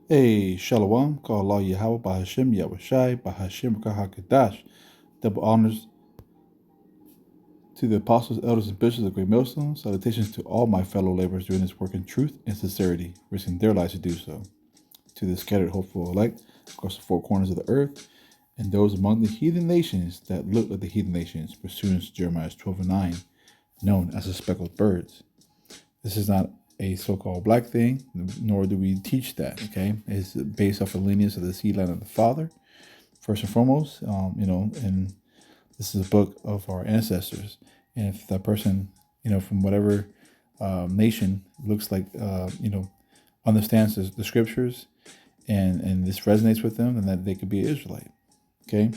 Hey, Shalom, call Allah Yahweh Bahashim Yahushai Bahashim Kahakadash. Double honors to the apostles, elders, and bishops of Great Millstone. Salutations to all my fellow laborers doing this work in truth and sincerity, risking their lives to do so. To the scattered hopeful elect across the four corners of the earth, and those among the heathen nations that look like the heathen nations, pursuant to Jeremiah 12:9, known as the speckled birds. This is not a so-called black thing, nor do we teach that. Okay, it's based off the lineage of the seed line of the Father, first and foremost. And this is a book of our ancestors. And if that person, from whatever nation looks like, understands the scriptures, and this resonates with them, then that they could be an Israelite. Okay.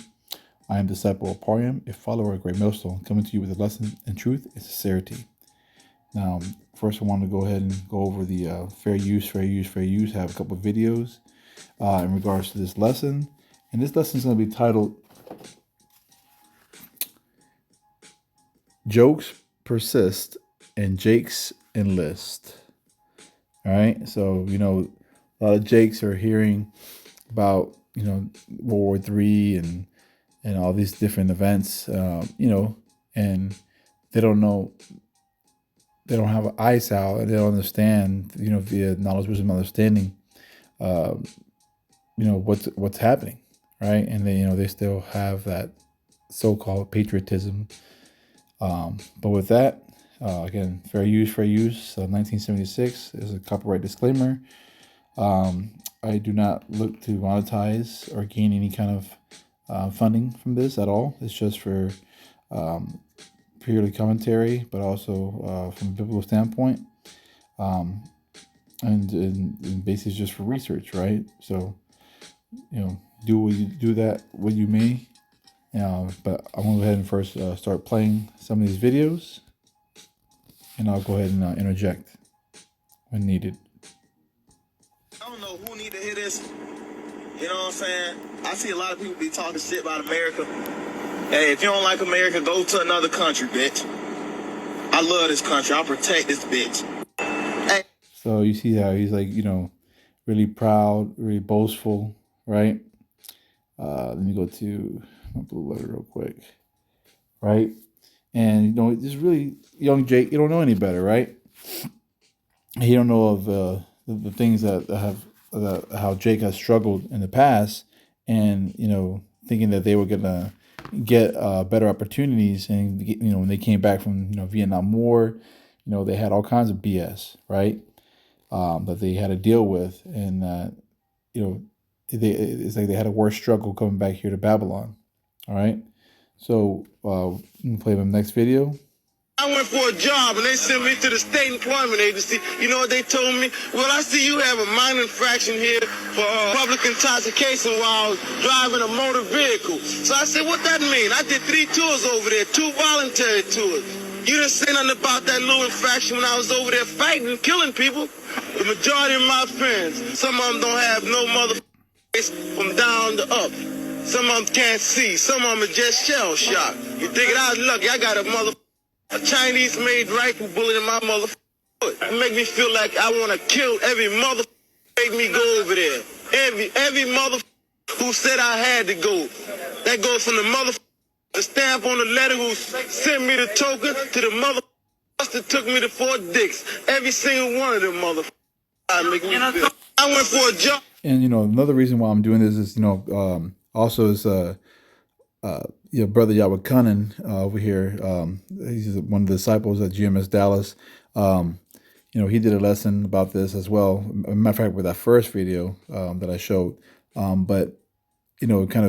I am disciple of Pariam, a follower of Great Millstone, coming to you with a lesson in truth and sincerity. Now, first I want to go ahead and go over the fair use. I have a couple of videos in regards to this lesson. And this lesson is going to be titled Jokes Persist and Jakes Enlist. All right. So, a lot of Jakes are hearing about, World War III and all these different events, and they don't know. They don't have an eyes out, and they don't understand, via knowledge, wisdom, understanding, what's happening, right? And they still have that so-called patriotism. But with that, again, fair use. 1976 is a copyright disclaimer. I do not look to monetize or gain any kind of funding from this at all. It's just for purely commentary, but also from a biblical standpoint, and basically just for research, right? So, do what you may. But I'm gonna go ahead and first start playing some of these videos, and I'll go ahead and interject when needed. I don't know who need to hear this. You know what I'm saying? I see a lot of people be talking shit about America. Hey, if you don't like America, go to another country, bitch. I love this country. I'll protect this bitch. Hey. So you see how he's like, really proud, really boastful, right? Let me go to my blue letter real quick, right? And this really young Jake, you don't know any better, right? He don't know of the things that have how Jake has struggled in the past, and thinking that they were gonna get better opportunities, and when they came back from Vietnam War, they had all kinds of BS, right? That they had to deal with, and it's like they had a worse struggle coming back here to Babylon. All right, so we can play the next video. I went for a job and they sent me to the state employment agency. You know what they told me? Well, I see you have a minor infraction here for public intoxication while driving a motor vehicle. So I said, what that mean? I did 3 tours over there, 2 voluntary tours. You didn't say nothing about that little infraction when I was over there fighting and killing people. The majority of my friends, some of them don't have no mother from down to up. Some of them can't see. Some of them are just shell shocked. You think I was lucky? I got a Chinese-made rifle bullet in my motherfucking foot. It make me feel like I want to kill every motherfucker make me go over there. Every motherfucker who said I had to go. That goes from the motherfucker, the stamp on the letter who sent me the token to the motherfucker that took me to Fort Dix. Every single one of them motherfuckers make me feel. I went for a job. And another reason why I'm doing this is also is your brother Yahweh Cunnan over here. He's one of the disciples at GMS Dallas. He did a lesson about this as well. As a matter of fact, with that first video that I showed, but it kind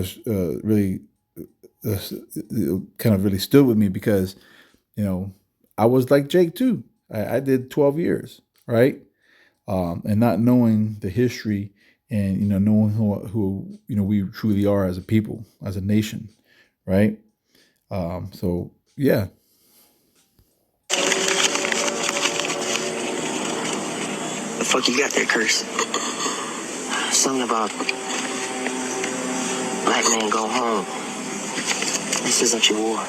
of really stood with me because I was like Jake too. I did 12 years, right? And not knowing the history and knowing who we truly are as a people, as a nation, right? So yeah. The fuck you got there, Curse? Something about black man go home. This isn't your war.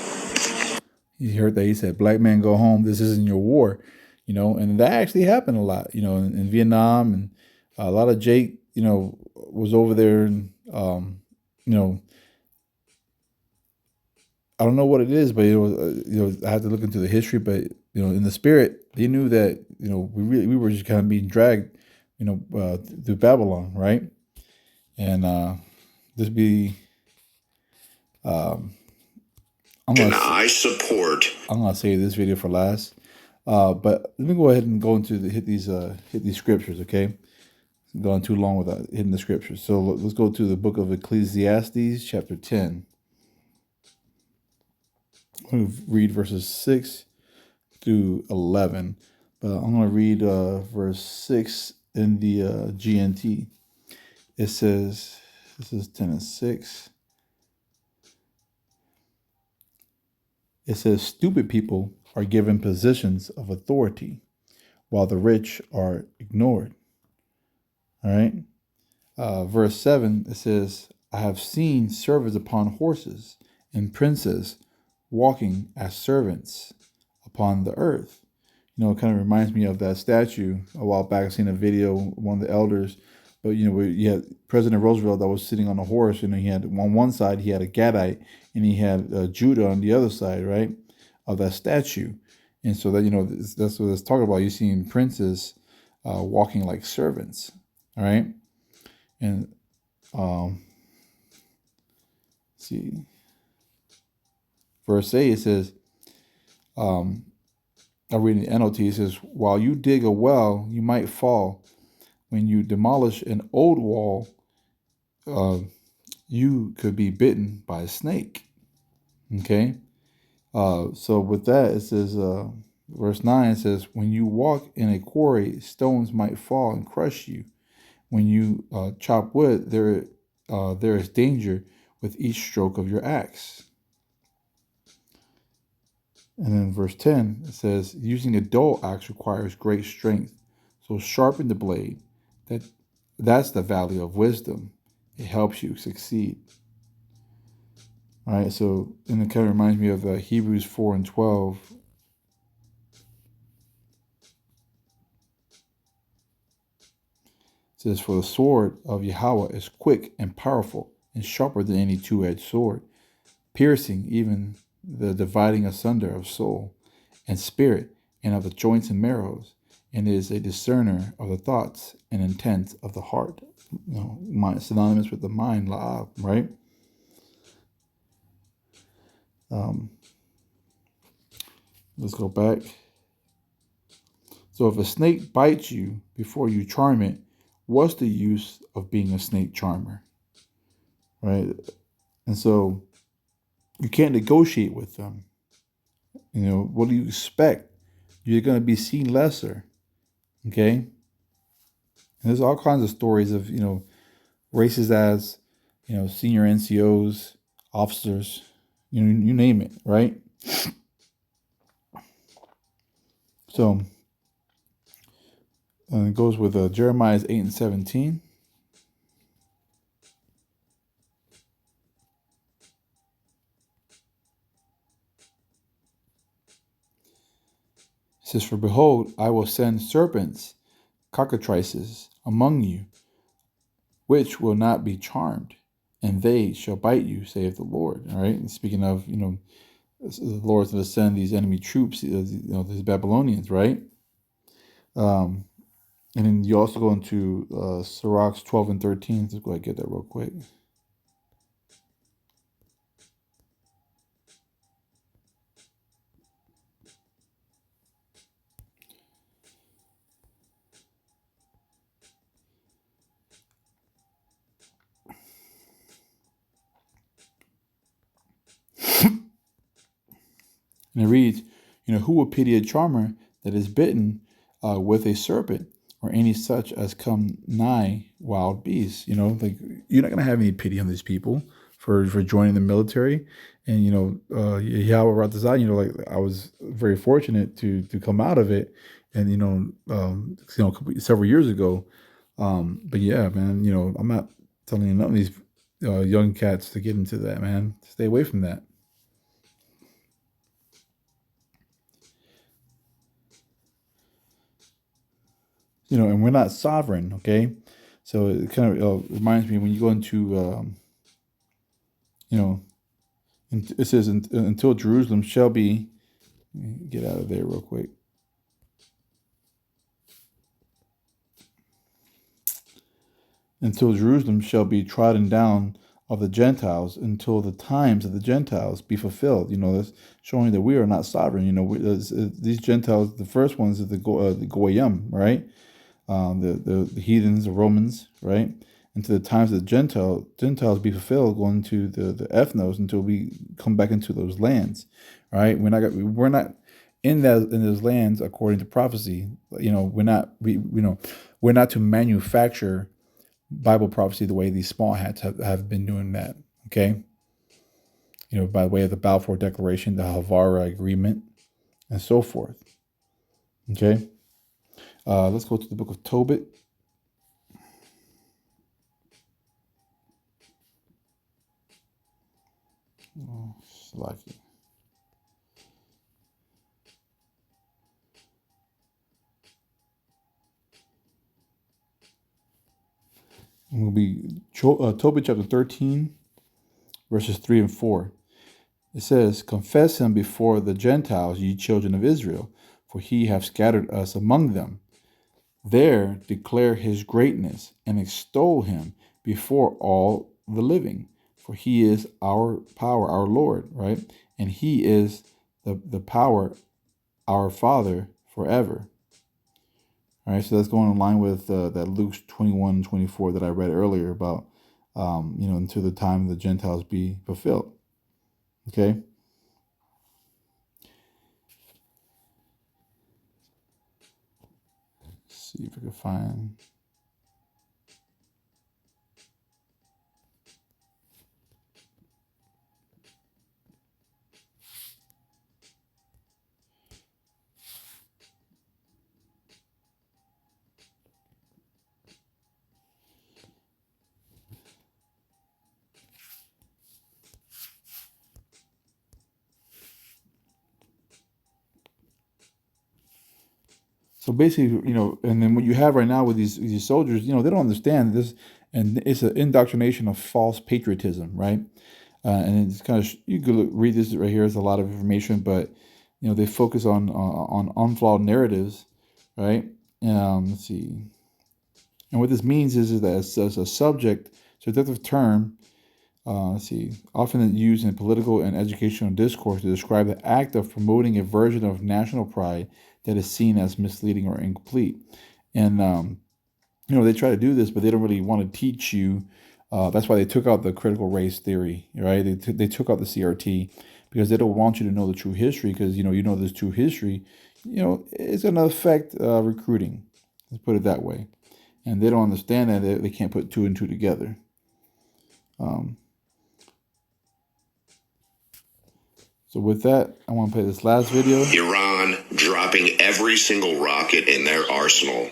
You heard that he said, "Black man go home. This isn't your war." And that actually happened a lot. In Vietnam, and a lot of Jake, was over there and, I don't know what it is, but I had to look into the history. But in the spirit, they knew that we were just kind of being dragged, through Babylon, right? And this be, um, I'm gonna save this video for last. But let me go ahead and go into hit these scriptures, okay? Going too long without hitting the scriptures. So let's go to the book of Ecclesiastes, chapter 10. I'm going to read verses 6 through 11. But I'm going to read verse 6 in the GNT. It says, this is 10 and 6. It says, stupid people are given positions of authority, while the rich are ignored. All right. Verse 7, it says, I have seen servants upon horses and princes walking as servants upon the earth. It kind of reminds me of that statue a while back. I seen a video, one of the elders, but where you had President Roosevelt that was sitting on a horse, he had on one side he had a Gadite and he had Judah on the other side, right, of that statue. And so that that's what it's talking about. You're seeing princes walking like servants, all right. And see, verse 8, it says, I'll read the NLT. It says, while you dig a well, you might fall. When you demolish an old wall, you could be bitten by a snake. Okay? So with that, it says, verse 9, it says, when you walk in a quarry, stones might fall and crush you. When you chop wood, there is danger with each stroke of your axe. And then verse 10, it says, using a dull axe requires great strength. So sharpen the blade. That's the value of wisdom. It helps you succeed. All right, so, and it kind of reminds me of Hebrews 4 and 12. It says, for the sword of Yahweh is quick and powerful and sharper than any two-edged sword, piercing even the dividing asunder of soul and spirit and of the joints and marrows, and is a discerner of the thoughts and intents of the heart. Synonymous with the mind, la'ab, right? Let's go back. So if a snake bites you before you charm it, what's the use of being a snake charmer? Right? And so you can't negotiate with them. What do you expect? You're going to be seen lesser. Okay? And there's all kinds of stories of, races as, senior NCOs, officers, you name it, right? So it goes with Jeremiah 8 and 17. It says, for behold, I will send serpents, cockatrices among you, which will not be charmed, and they shall bite you, saith the Lord. All right. And speaking of, the Lord's going to send these enemy troops, these Babylonians, right? And then you also go into Sirach 12 and 13. Let's go ahead and get that real quick. And it reads, who will pity a charmer that is bitten with a serpent, or any such as come nigh wild beasts? You're not going to have any pity on these people for joining the military. And, Yahweh brought this out, I was very fortunate to come out of it. And, several years ago. But yeah, man, I'm not telling none of these young cats to get into that, man. Stay away from that. And we're not sovereign, okay? So it kind of reminds me when you go into, it says, until Jerusalem shall be, get out of there real quick. Until Jerusalem shall be trodden down of the Gentiles, until the times of the Gentiles be fulfilled. That's showing that we are not sovereign. These Gentiles, the first ones are the Goyim, right? The heathens, the Romans, right? Until the times of the Gentiles be fulfilled, going to the ethnos, until we come back into those lands, right? We're not in those lands according to prophecy. We're not to manufacture Bible prophecy the way these small hats have been doing that. Okay, by way of the Balfour Declaration, the Havara Agreement, and so forth. Okay, let's go to the book of Tobit. Oh, Slacky. It will be Tobit chapter 13, verses 3 and 4. It says, confess him before the Gentiles, ye children of Israel, for he hath scattered us among them. There declare his greatness, and extol him before all the living. For he is our power, our Lord, right? And he is the power, our Father, forever. All right, so that's going in line with that Luke 21:24 that I read earlier about, until the time of the Gentiles be fulfilled. Okay. Let's see if I can find. So basically, and then what you have right now with these soldiers, they don't understand this, and it's an indoctrination of false patriotism, right? And it's kind of, you could read this right here. There's a lot of information, but they focus on unflawed narratives, right? Let's see. And what this means is that it's a subject, subjective term. Let's see. Often used in political and educational discourse to describe the act of promoting a version of national pride that is seen as misleading or incomplete. And they try to do this, but they don't really want to teach you. That's why they took out the critical race theory, right? They took out the CRT because they don't want you to know the true history, because this true history, it's going to affect recruiting. Let's put it that way. And they don't understand that they can't put two and two together. So with that, I want to play this last video. Iran dropping every single rocket in their arsenal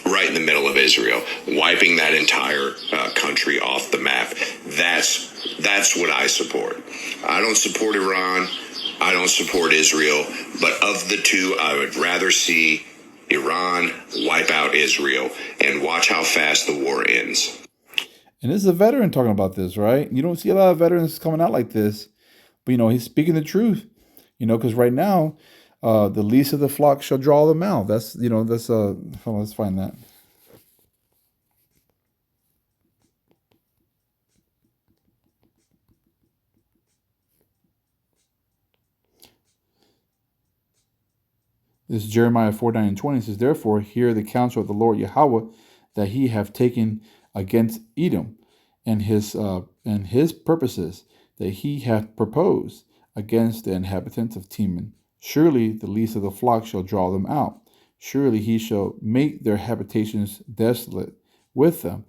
right in the middle of Israel, wiping that entire country off the map. That's what I support. I don't support Iran. I don't support Israel. But of the two, I would rather see Iran wipe out Israel and watch how fast the war ends. And this is a veteran talking about this, right? You don't see a lot of veterans coming out like this. But, he's speaking the truth, because right now, the least of the flock shall draw them out. Let's find that. This is Jeremiah 4:9-20. It says, therefore, hear the counsel of the Lord Yahweh, that he have taken against Edom, and his purposes, that he hath proposed against the inhabitants of Teman. Surely the least of the flock shall draw them out. Surely he shall make their habitations desolate with them.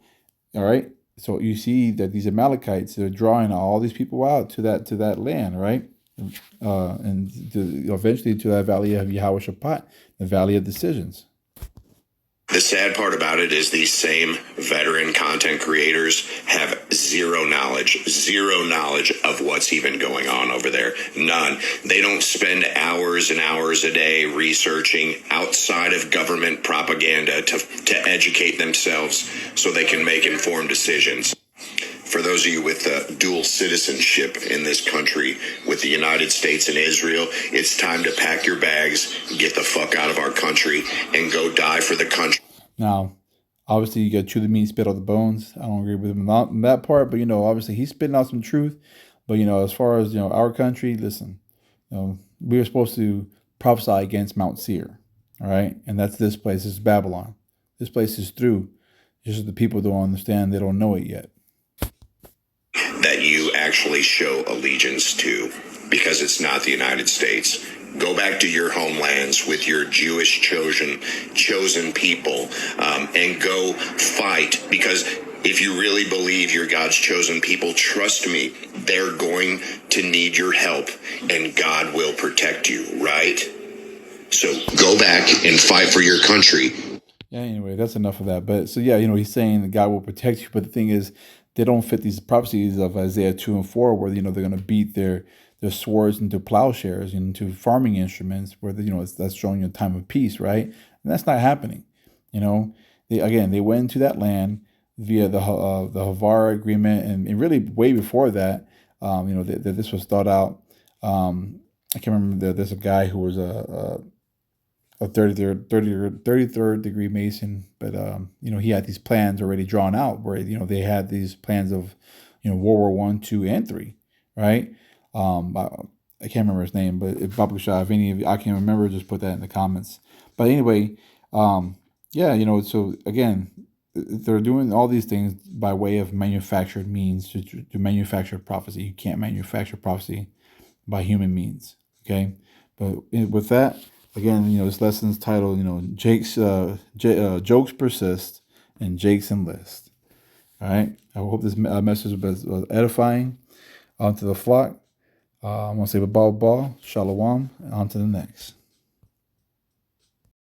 All right. So you see that these Amalekites are drawing all these people out to that land, right? And eventually to that valley of Yahweh Shaphat, the valley of decisions. The sad part about it is these same veteran content creators have zero knowledge of what's even going on over there. None. They don't spend hours and hours a day researching outside of government propaganda to educate themselves so they can make informed decisions. For those of you with dual citizenship in this country with the United States and Israel, it's time to pack your bags, get the fuck out of our country, and go die for the country. Now, obviously, you got to chew the meat, spit out the bones. I don't agree with him on that part, but, obviously he's spitting out some truth. But, as far as, our country, listen, we were supposed to prophesy against Mount Seir, all right? And that's this place. This is Babylon. This place is through. Just the people don't understand. They don't know it yet. That you actually show allegiance to, because it's not the United States. Go back to your homelands with your Jewish chosen people, and go fight. Because if you really believe you're God's chosen people, trust me, they're going to need your help, and God will protect you, right? So go back and fight for your country. Yeah, anyway, that's enough of that. But so, yeah, he's saying that God will protect you. But the thing is, they don't fit these prophecies of Isaiah 2 and 4, where, they're going to beat their swords into plowshares, into farming instruments, where, that's showing you a time of peace, right? And that's not happening. They went into that land via the Havar agreement, and really way before that, that this was thought out. I can't remember. There's a guy who was a 33rd degree Mason, but he had these plans already drawn out where they had these plans of World War 1, 2, and 3, right? I can't remember his name, but if Babu Shah, if any of you I can remember, just put that in the comments. But anyway, so again, they're doing all these things by way of manufactured means to manufacture prophecy. You can't manufacture prophecy by human means, okay? But with that, again, this lesson's titled, Jokes Persist and Jakes Enlist. All right. I hope this message was edifying. On to the flock. I'm going to say ball, shalom, and on to the next.